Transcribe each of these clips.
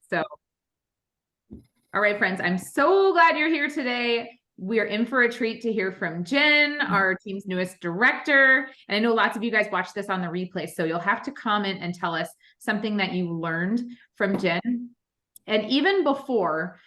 So, all right, friends, I'm so glad you're here today. We're in for a treat to hear from Jen, our team's newest director. And I know lots of you guys watch this on the replay, so you'll have to comment and tell us something that you learned from Jen. And even before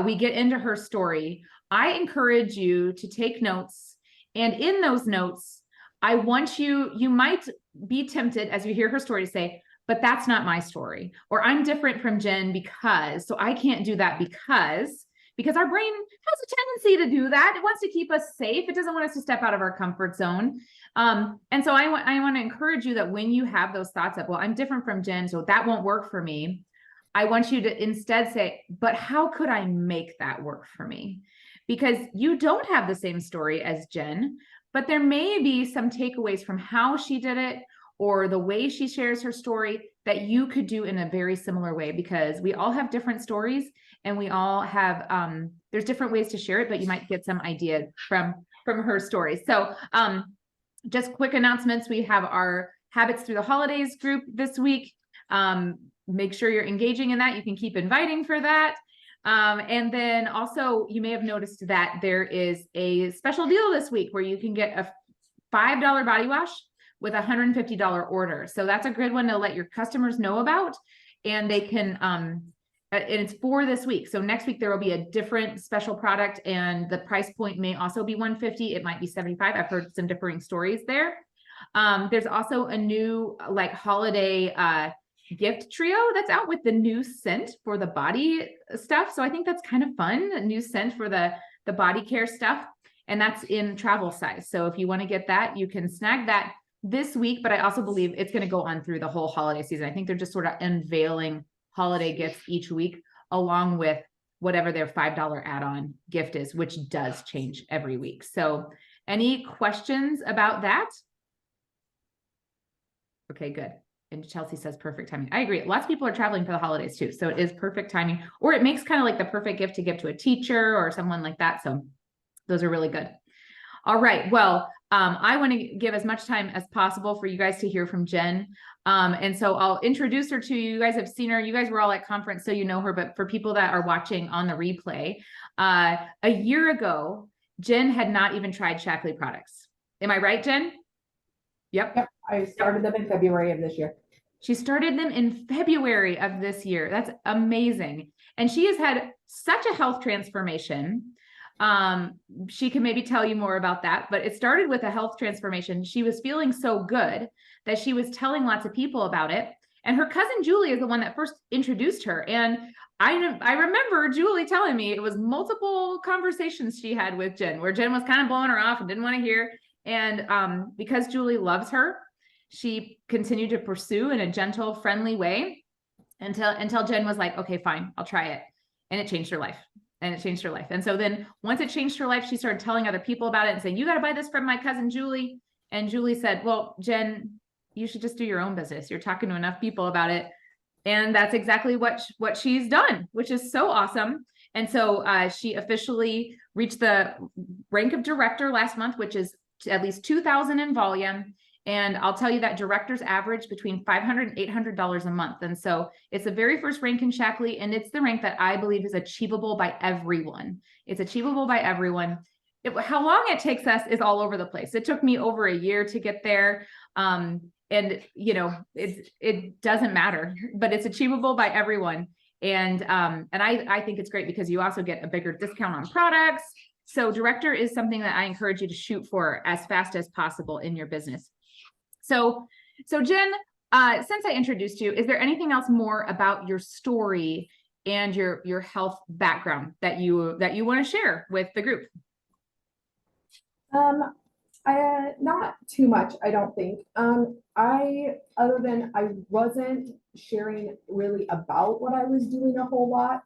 we get into her story, I encourage you to take notes. And in those notes, I want you might be tempted as you hear her story to say, but that's not my story, or I'm different from Jen because, so I can't do that because our brain has a tendency to do that. It wants to keep us safe. It doesn't want us to step out of our comfort zone. And so I want to encourage you that when you have those thoughts of, well, I'm different from Jen, so that won't work for me. I want you to instead say, but how could I make that work for me? Because you don't have the same story as Jen, but there may be some takeaways from how she did it or the way she shares her story that you could do in a very similar way, because we all have different stories and we all have, there's different ways to share it, but you might get some ideas from her story. So just quick announcements. We have our Habits Through the Holidays group this week. Make sure you're engaging in that. You can keep inviting for that. And then also you may have noticed that there is a special deal this week where you can get a $5 body wash with a $150 order. So that's a good one to let your customers know about. And they can, and it's for this week. So next week there will be a different special product and the price point may also be $150. It might be $75. I've heard some differing stories there. There's also a new like holiday gift trio that's out with the new scent for the body stuff. So I think that's kind of fun, a new scent for the body care stuff. And that's in travel size. So if you want to get that, you can snag that this week, but I also believe it's going to go on through the whole holiday season. I think they're just sort of unveiling holiday gifts each week, along with whatever their $5 add-on gift is, which does change every week. So any questions about that? Okay, good. And Chelsea says perfect timing. I agree. Lots of people are traveling for the holidays too. So it is perfect timing, or it makes kind of like the perfect gift to give to a teacher or someone like that. So those are really good. All right. Well, I want to give as much time as possible for you guys to hear from Jen. And so I'll introduce her to you. You guys have seen her. You guys were all at conference, so you know her. But for people that are watching on the replay, a year ago, Jen had not even tried Shaklee products. Am I right, Jen? Yep. I started them in February of this year. She started them in February of this year. That's amazing. And she has had such a health transformation. She can maybe tell you more about that, but it started with a health transformation. She was feeling so good that she was telling lots of people about it. And her cousin Julie is the one that first introduced her. And I remember Julie telling me it was multiple conversations she had with Jen, where Jen was kind of blowing her off and didn't want to hear. And because Julie loves her, she continued to pursue in a gentle, friendly way until Jen was like, okay, fine, I'll try it. And it changed her life. And it changed her life. And so then once it changed her life, she started telling other people about it and saying, you got to buy this from my cousin Julie. And Julie said, well, Jen, you should just do your own business. You're talking to enough people about it. And that's exactly what she's done, which is so awesome. And so she officially reached the rank of director last month, which is at least 2,000 in volume. And I'll tell you that directors average between $500 and $800 a month. And so it's the very first rank in Shaklee, and it's the rank that I believe is achievable by everyone. It's achievable by everyone. How long it takes us is all over the place. It took me over a year to get there. And you know, it doesn't matter, but it's achievable by everyone. And I think it's great because you also get a bigger discount on products. So director is something that I encourage you to shoot for as fast as possible in your business. So Jen, since I introduced you, is there anything else more about your story and your health background that you want to share with the group? Not too much, I don't think. Other than I wasn't sharing really about what I was doing a whole lot.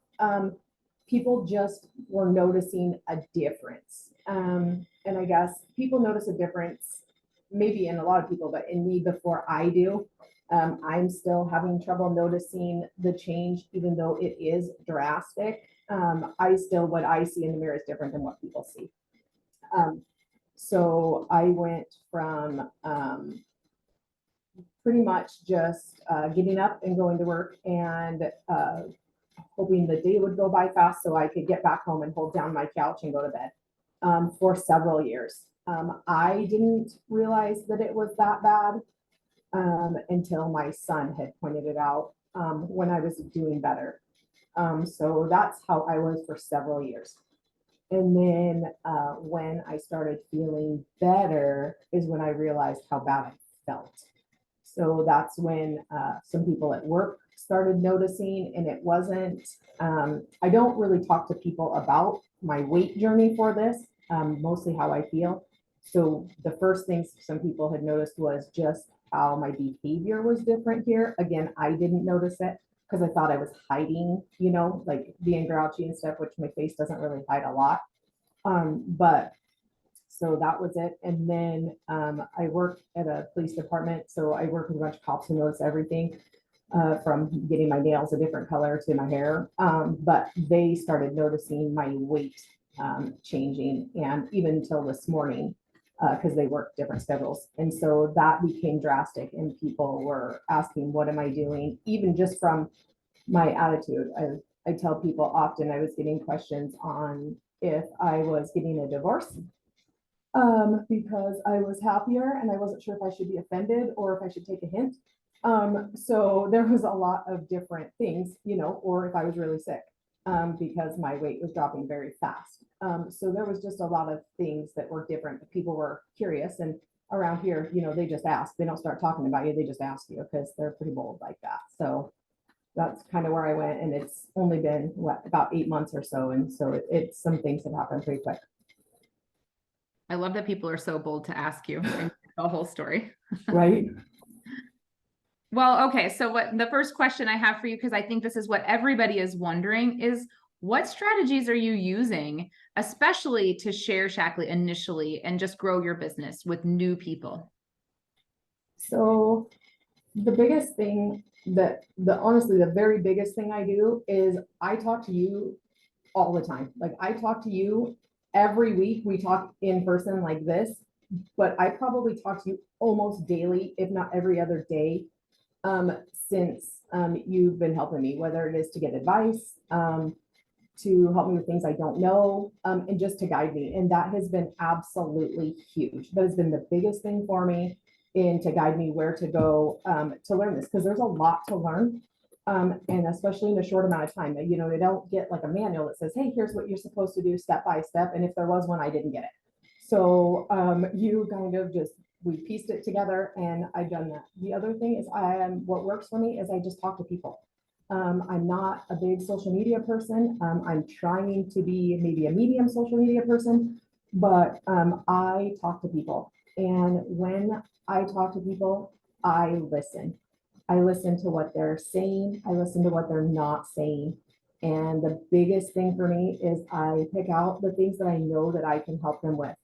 People just were noticing a difference. And I guess people notice a difference maybe in a lot of people, but in me before I do. I'm still having trouble noticing the change, even though it is drastic. What I see in the mirror is different than what people see. So I went from pretty much just getting up and going to work and hoping the day would go by fast so I could get back home and hold down my couch and go to bed for several years. I didn't realize that it was that bad until my son had pointed it out when I was doing better. So that's how I was for several years. And then when I started feeling better is when I realized how bad I felt. So that's when some people at work started noticing, and it wasn't, I don't really talk to people about my weight journey for this, mostly how I feel. So the first things some people had noticed was just how my behavior was different here. Again, I didn't notice it because I thought I was hiding, you know, like being grouchy and stuff, which my face doesn't really hide a lot. But so that was it. And then I work at a police department. So I work with a bunch of cops who notice everything from getting my nails a different color to my hair. But they started noticing my weight changing, and even until this morning, because they work different schedules. And so that became drastic, and people were asking, what am I doing? Even just from my attitude. I tell people often I was getting questions on if I was getting a divorce because I was happier and I wasn't sure if I should be offended or if I should take a hint. So there was a lot of different things, you know, or if I was really sick because my weight was dropping very fast. So there was just a lot of things that were different. People were curious, and around here, you know, they just ask. They don't start talking about you. They just ask you because they're pretty bold like that. So that's kind of where I went, and it's only been what, about 8 months or so, and so it's some things have happened pretty quick. I love that people are so bold to ask you the whole story. Right. Well, okay. So what the first question I have for you, because I think this is what everybody is wondering, is what strategies are you using, especially to share Shaklee initially and just grow your business with new people? So the biggest thing honestly, the very biggest thing I do is I talk to you all the time. Like I talk to you every week. We talk in person like this, but I probably talk to you almost daily, if not every other day, since you've been helping me, whether it is to get advice, to help me with things I don't know, and just to guide me. And that has been absolutely huge. That has been the biggest thing for me, in to guide me where to go to learn this, because there's a lot to learn. And especially in a short amount of time, you know, they don't get like a manual that says, hey, here's what you're supposed to do step by step. And if there was one, I didn't get it. So you kind of just, we pieced it together, and I've done that. The other thing is what works for me is I just talk to people. I'm not a big social media person. I'm trying to be maybe a medium social media person, but I talk to people. And when I talk to people, I listen. I listen to what they're saying. I listen to what they're not saying. And the biggest thing for me is I pick out the things that I know that I can help them with.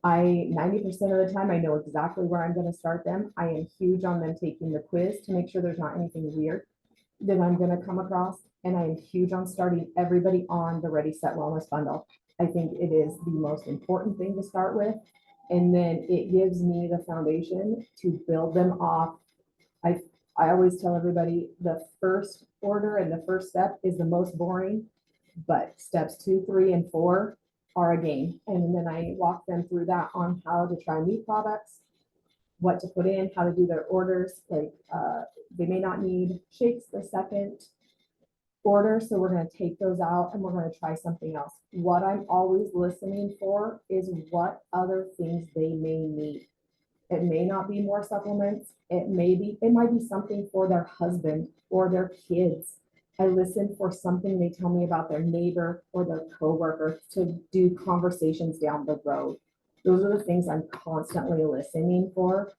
90% of the time, I know exactly where I'm going to start them. I am huge on them taking the quiz to make sure there's not anything weird that I'm going to come across. And I am huge on starting everybody on the Ready, Set, Wellness bundle. I think it is the most important thing to start with. And then it gives me the foundation to build them off. I always tell everybody the first order and the first step is the most boring, but steps 2, 3, and 4 are a game. And then I walk them through that on how to try new products, what to put in, how to do their orders. Like they may not need shakes the second order, so we're going to take those out and we're going to try something else. What I'm always listening for is what other things they may need. It may not be more supplements. It might be something for their husband or their kids. I listen for something they tell me about their neighbor or their coworker to do conversations down the road. Those are the things I'm constantly listening for.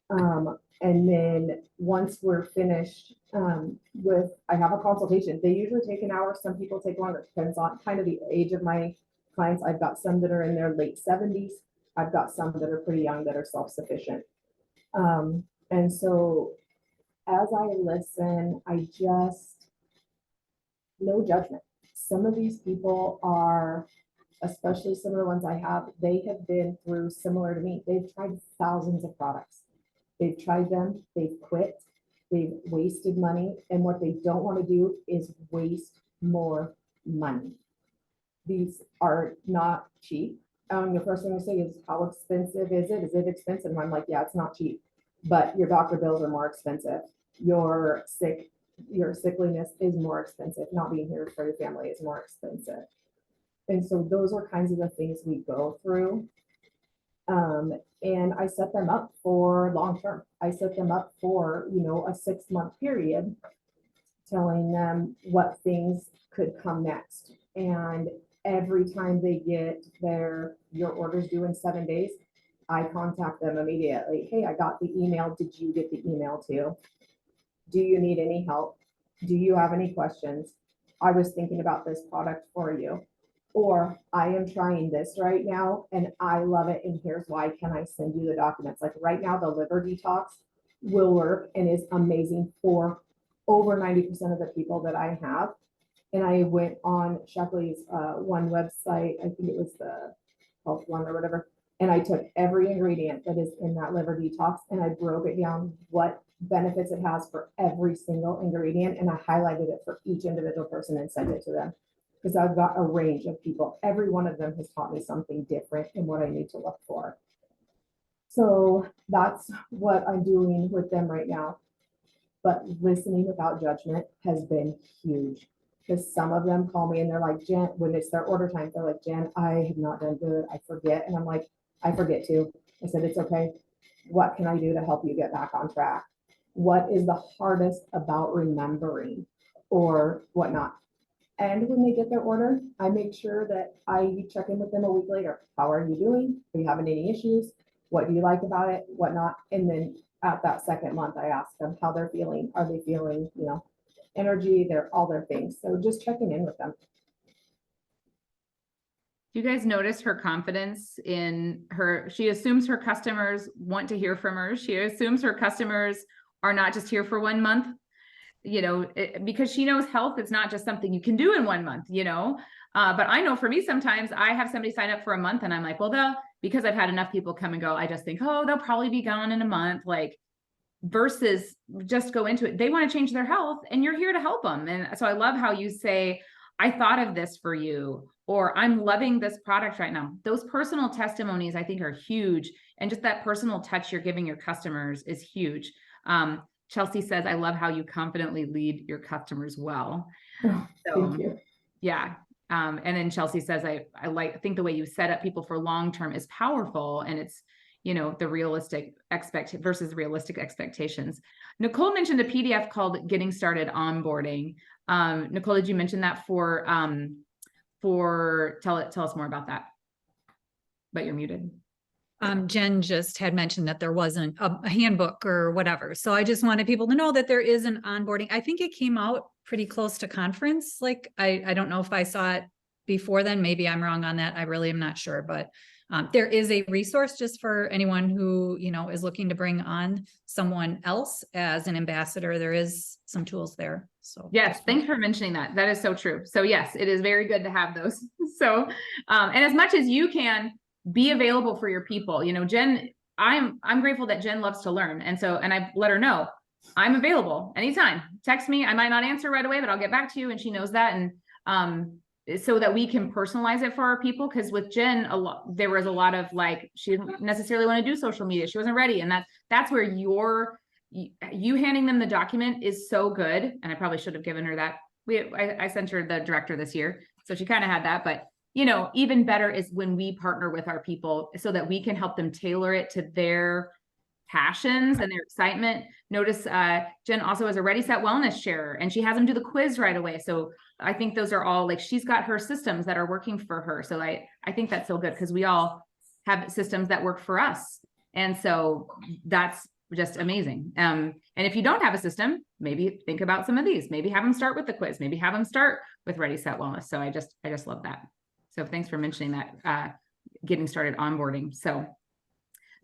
And then once we're finished I have a consultation. They usually take an hour. Some people take longer. It depends on kind of the age of my clients. I've got some that are in their late 70s. I've got some that are pretty young that are self-sufficient. And so as I listen, I just, no judgment. Some of these people are, especially some of the ones I have, they have been through similar to me. They've tried thousands of products. They've tried them, they've quit, They've wasted money, and what they don't want to do is waste more money. These are not cheap. The first thing we say is, how expensive is it? Is it expensive? And I'm like, yeah, it's not cheap, but your doctor bills are more expensive. Your sickliness is more expensive. Not being here for your family is more expensive. And so those are kinds of the things we go through. And I set them up for long term. I set them up for, a 6-month period, telling them what things could come next. And every time they get your order's due in 7 days, I contact them immediately. Hey, I got the email. Did you get the email too? Do you need any help? Do you have any questions? I was thinking about this product for you. Or I am trying this right now and I love it. And here's why. Can I send you the documents? Like right now, the liver detox will work and is amazing for over 90% of the people that I have. And I went on Shaklee's one website, I think it was the health one or whatever, and I took every ingredient that is in that liver detox and I broke it down what benefits it has for every single ingredient, and I highlighted it for each individual person and sent it to them. Because I've got a range of people. Every one of them has taught me something different in what I need to look for. So that's what I'm doing with them right now. But listening without judgment has been huge. Because some of them call me and they're like, Jen, when it's their order time, they're like, Jen, I have not done good. I forget. And I'm like, I forget too. I said, it's okay. What can I do to help you get back on track? What is the hardest about remembering or whatnot? And when they get their order, I make sure that I check in with them a week later. How are you doing? Are you having any issues? What do you like about it? What not? And then at that second month, I ask them how they're feeling. Are they feeling, energy? They're all their things. So just checking in with them. Do you guys notice her confidence in her? She assumes her customers want to hear from her. She assumes her customers are not just here for 1 month. Because she knows health is not just something you can do in 1 month, but I know for me, sometimes I have somebody sign up for a month and I'm like, well, because I've had enough people come and go, I just think, oh, they'll probably be gone in a month, versus just go into it. They want to change their health and you're here to help them. And so I love how you say, I thought of this for you, or I'm loving this product right now. Those personal testimonies I think are huge. And just that personal touch you're giving your customers is huge. Chelsea says, I love how you confidently lead your customers well. Oh, thank you. Yeah. And then Chelsea says, I think the way you set up people for long-term is powerful. And it's, the realistic versus realistic expectations. Nicole mentioned a PDF called Getting Started Onboarding. Nicole, did you mention that tell us more about that, but you're muted. Jen just had mentioned that there wasn't a handbook or whatever. So I just wanted people to know that there is an onboarding. I think it came out pretty close to conference. I don't know if I saw it before then. Maybe I'm wrong on that. I really am not sure, but there is a resource just for anyone who, is looking to bring on someone else as an ambassador. There is some tools there. So yes, thanks for mentioning that. That is so true. So yes, it is very good to have those. So, and as much as you can, be available for your people. Jen, I'm grateful that Jen loves to learn. And I let her know I'm available anytime. Text me. I might not answer right away, but I'll get back to you. And she knows that. And so that we can personalize it for our people. Because with Jen, there was a lot of she didn't necessarily want to do social media. She wasn't ready. And that's where you handing them the document is so good. And I probably should have given her that. I sent her the director this year. So she kind of had that, but even better is when we partner with our people so that we can help them tailor it to their passions and their excitement. Notice Jen also is a Ready Set Wellness sharer, and she has them do the quiz right away. So I think those are all she's got her systems that are working for her. So I think that's so good because we all have systems that work for us. And so that's just amazing. And if you don't have a system, maybe think about some of these, maybe have them start with the quiz, maybe have them start with Ready Set Wellness. So I just love that. So thanks for mentioning that, getting started onboarding. So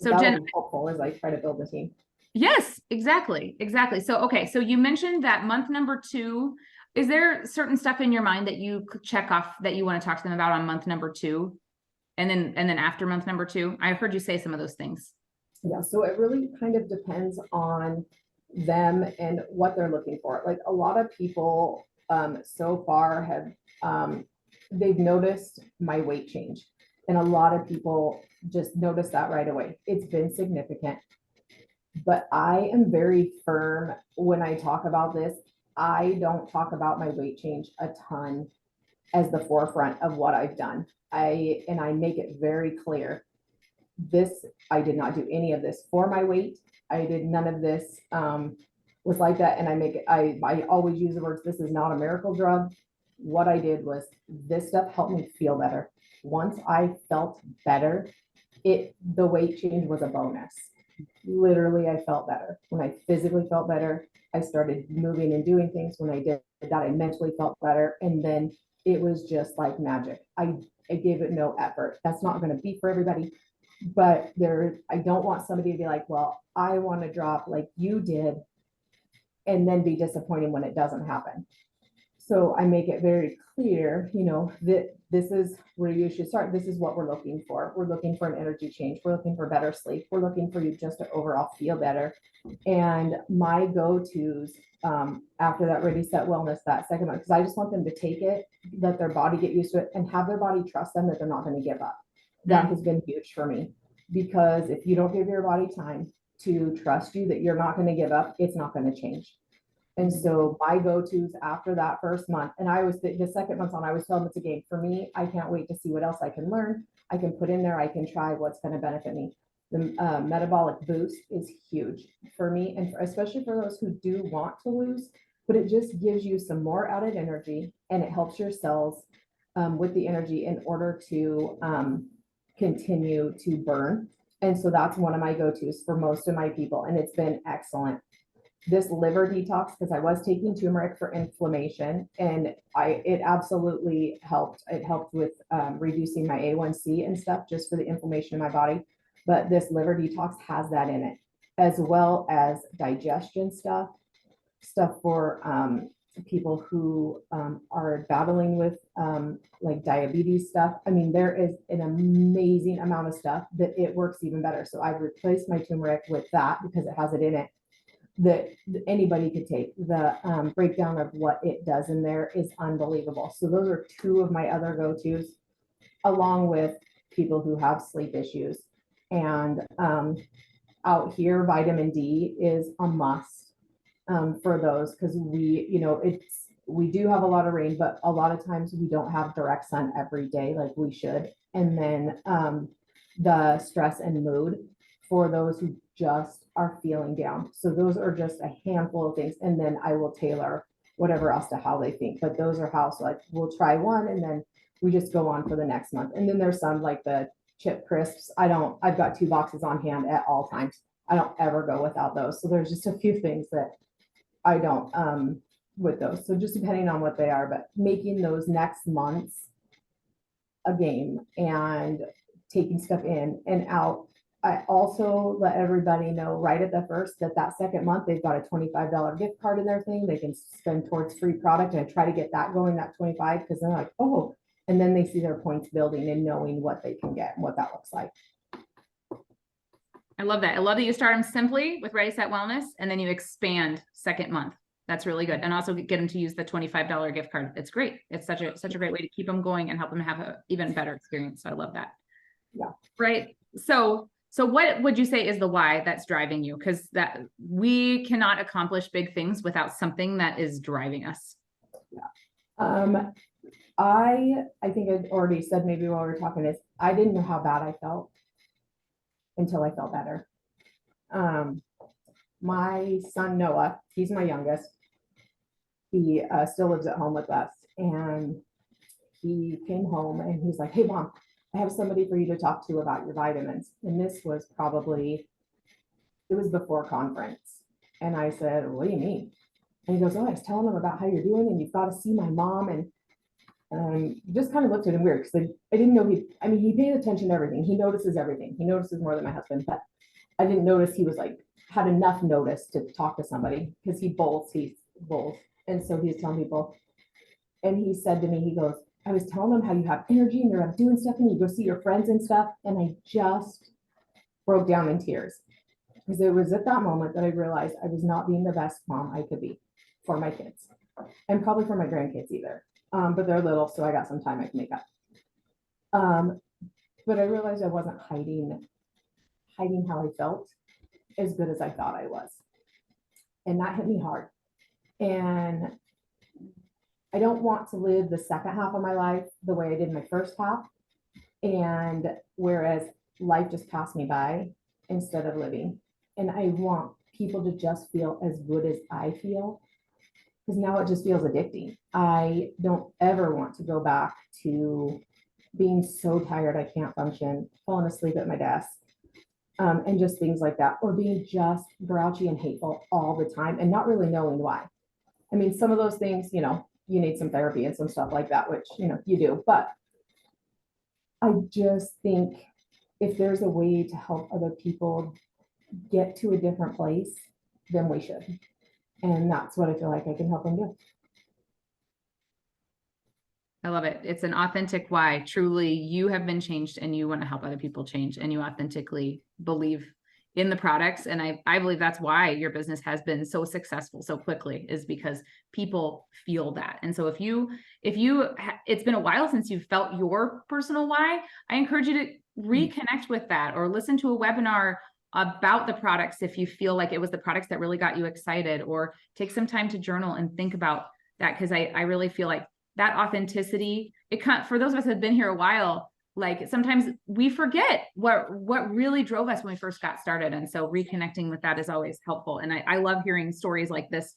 Jen, helpful as I try to build the team. Yes, exactly. So, okay. So you mentioned that month number 2, is there certain stuff in your mind that you could check off that you want to talk to them about on month number 2? And then after month number 2, I heard you say some of those things. Yeah. So it really kind of depends on them and what they're looking for. Like a lot of people so far have, they've noticed my weight change. And a lot of people just notice that right away. It's been significant. But I am very firm when I talk about this. I don't talk about my weight change a ton as the forefront of what I've done. I make it very clear. I did not do any of this for my weight. I did none of this was like that. And I always use the words, this is not a miracle drug. What I did was this stuff helped me feel better. Once I felt better, the weight change was a bonus. Literally, I felt better. When I physically felt better, I started moving and doing things. When I did that, I mentally felt better. And then it was just like magic. I gave it no effort. That's not going to be for everybody, but I don't want somebody to be like, well, I want to drop like you did, and then be disappointed when it doesn't happen. So I make it very clear, that this is where you should start. This is what we're looking for. We're looking for an energy change. We're looking for better sleep. We're looking for you just to overall feel better. And my go-tos after that Ready Set Wellness, that second month, because I just want them to take it, let their body get used to it, and have their body trust them that they're not going to give up. That has been huge for me, because if you don't give your body time to trust you that you're not going to give up, it's not going to change. And so my go-tos after that first month, and the second month's on, I was telling them it's a game. For me, I can't wait to see what else I can learn. I can put in there, I can try what's going to benefit me. The metabolic boost is huge for me, and especially for those who do want to lose, but it just gives you some more added energy, and it helps your cells with the energy in order to continue to burn. And so that's one of my go-tos for most of my people, and it's been excellent. This liver detox, because I was taking turmeric for inflammation, and it absolutely helped. It helped with reducing my A1C and stuff, just for the inflammation in my body. But this liver detox has that in it, as well as digestion stuff for people who are battling with like diabetes stuff. I mean, there is an amazing amount of stuff that it works even better. So I've replaced my turmeric with that because it has it in it that anybody could take. The breakdown of what it does in there is unbelievable. So those are two of my other go-tos, along with people who have sleep issues. And out here, vitamin D is a must for those, because we do have a lot of rain, but a lot of times we don't have direct sun every day like we should. And then the stress and mood for those who just are feeling down. So those are just a handful of things. And then I will tailor whatever else to how they think. But those are how, so like we'll try one and then we just go on for the next month. And then there's some like the chip crisps. I've got 2 boxes on hand at all times. I don't ever go without those. So there's just a few things that I don't with those. So just depending on what they are, but making those next months a game and taking stuff in and out. I also let everybody know right at the first that second month, they've got a $25 gift card in their thing. They can spend towards free product, and I try to get that going, that 25, because they're like, oh, and then they see their points building and knowing what they can get and what that looks like. I love that. I love that you start them simply with Ready Set Wellness, and then you expand second month. That's really good. And also get them to use the $25 gift card. It's great. It's such a great way to keep them going and help them have an even better experience. So I love that. Yeah. Right. So what would you say is the why that's driving you? Because that we cannot accomplish big things without something that is driving us. Yeah. I think I've already said, maybe while we were talking, is I didn't know how bad I felt until I felt better. My son Noah, he's my youngest. He still lives at home with us, and he came home and he's like, "Hey, Mom, I have somebody for you to talk to about your vitamins." And this was it was before conference. And I said, "What do you mean?" And he goes, "Oh, I was telling him about how you're doing, and you've got to see my mom." And just kind of looked at him weird, because I didn't know he pays attention to everything. He notices everything. He notices more than my husband, but I didn't notice he was had enough notice to talk to somebody, because he's both. And so he's telling people, and he said to me, he goes, "I was telling them how you have energy and you're out doing stuff and you go see your friends and stuff." And I just broke down in tears. Because it was at that moment that I realized I was not being the best mom I could be for my kids, and probably for my grandkids either. But they're little, so I got some time I can make up. But I realized I wasn't hiding how I felt as good as I thought I was. And that hit me hard. And I don't want to live the second half of my life the way I did my first half. And whereas life just passed me by instead of living. And I want people to just feel as good as I feel, because now it just feels addicting. I don't ever want to go back to being so tired I can't function, falling asleep at my desk, and just things like that, or being just grouchy and hateful all the time and not really knowing why. I mean, some of those things, you need some therapy and some stuff like that, which, you do. But I just think if there's a way to help other people get to a different place, then we should. And that's what I feel like I can help them do. I love it. It's an authentic why. Truly, you have been changed and you want to help other people change, and you authentically believe in the products. And I believe that's why your business has been so successful so quickly, is because people feel that. And so it's been a while since you've felt your personal why, I encourage you to reconnect with that, or listen to a webinar about the products if you feel like it was the products that really got you excited, or take some time to journal and think about that. Because I really feel like that authenticity, for those of us that have been here a while, like sometimes we forget what really drove us when we first got started. And so reconnecting with that is always helpful. And I love hearing stories like this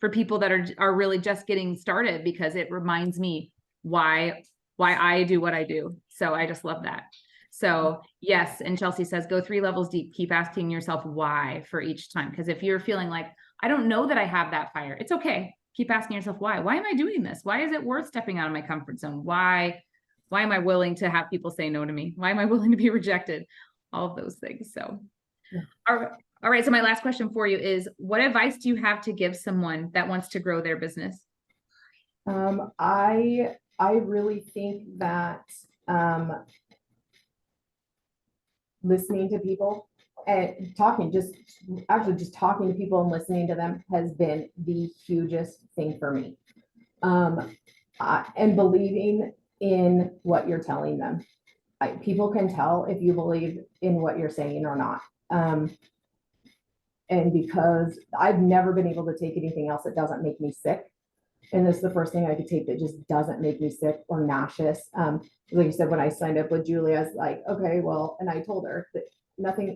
for people that are really just getting started, because it reminds me why I do what I do. So I just love that. So yes. And Chelsea says, go 3 levels deep, keep asking yourself why for each time. Because if you're feeling like, I don't know that I have that fire, it's okay. Keep asking yourself, why am I doing this? Why is it worth stepping out of my comfort zone? Why am I willing to have people say no to me? Why am I willing to be rejected? All of those things. So, yeah. All right. So my last question for you is, what advice do you have to give someone that wants to grow their business? I really think that listening to people and talking to people and listening to them has been the hugest thing for me. And believing in what you're telling them. People can tell if you believe in what you're saying or not. And because I've never been able to take anything else that doesn't make me sick. And this is the first thing I could take that just doesn't make me sick or nauseous. Like you said, when I signed up with Julia, I was like, okay, well, and I told her that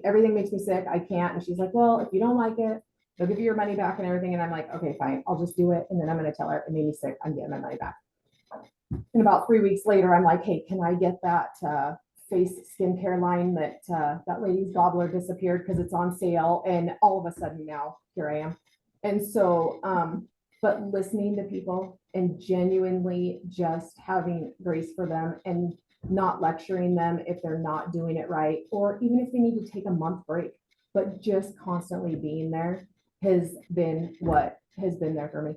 everything makes me sick. I can't. And she's like, well, if you don't like it, they'll give you your money back and everything. And I'm like, okay, fine, I'll just do it. And then I'm going to tell her it made me sick. I'm getting my money back. And about 3 weeks later, I'm like, hey, can I get that face skincare line that that lady's gobbler disappeared because it's on sale? And all of a sudden now here I am. And so, but listening to people and genuinely just having grace for them and not lecturing them if they're not doing it right, or even if they need to take a month break, but just constantly being there has been what has been there for me.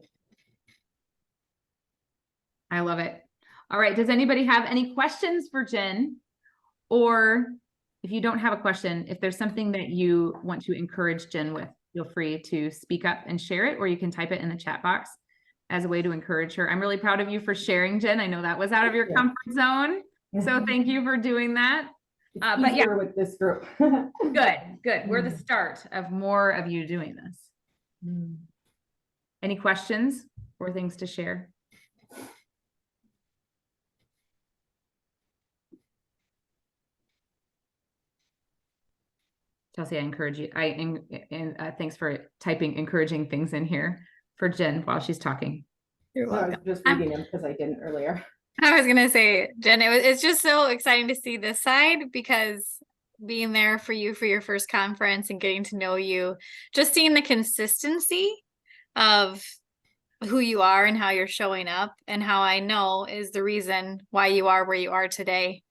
I love it. All right. Does anybody have any questions for Jen? Or if you don't have a question, if there's something that you want to encourage Jen with, feel free to speak up and share it, or you can type it in the chat box as a way to encourage her. I'm really proud of you for sharing, Jen. I know that was out of your comfort zone. So thank you for doing that. But yeah, with this group. Good. We're the start of more of you doing this. Any questions or things to share? Chelsea, I encourage you. Thanks for typing encouraging things in here for Jen while she's talking. You're welcome. I was just reading them because I didn't earlier. I was gonna say, Jen, it's just so exciting to see this side, because being there for you for your first conference and getting to know you, just seeing the consistency of who you are and how you're showing up, and how I know is the reason why you are where you are today.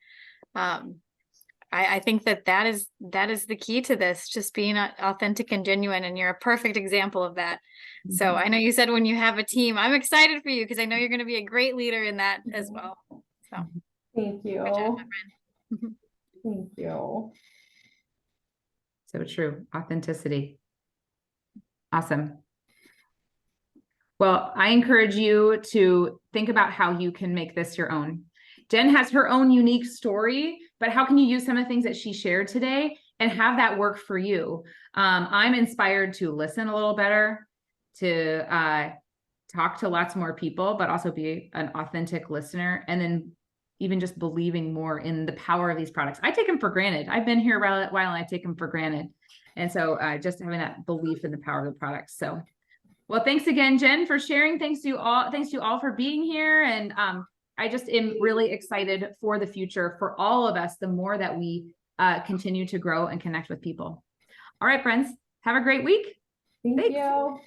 I think that is the key to this, just being authentic and genuine, and you're a perfect example of that. Mm-hmm. So I know you said when you have a team, I'm excited for you because I know you're going to be a great leader in that as well. So thank you. Good job, my friend. Thank you. So true. Authenticity. Awesome. Well, I encourage you to think about how you can make this your own. Jen has her own unique story, but how can you use some of the things that she shared today and have that work for you? I'm inspired to listen a little better, to talk to lots more people, but also be an authentic listener, and then even just believing more in the power of these products. I take them for granted. I've been here a while and I take them for granted. And so just having that belief in the power of the products. So, well, thanks again, Jen, for sharing. Thanks to you all for being here. And I just am really excited for the future for all of us, the more that we continue to grow and connect with people. All right, friends, have a great week. Thank Thanks. you.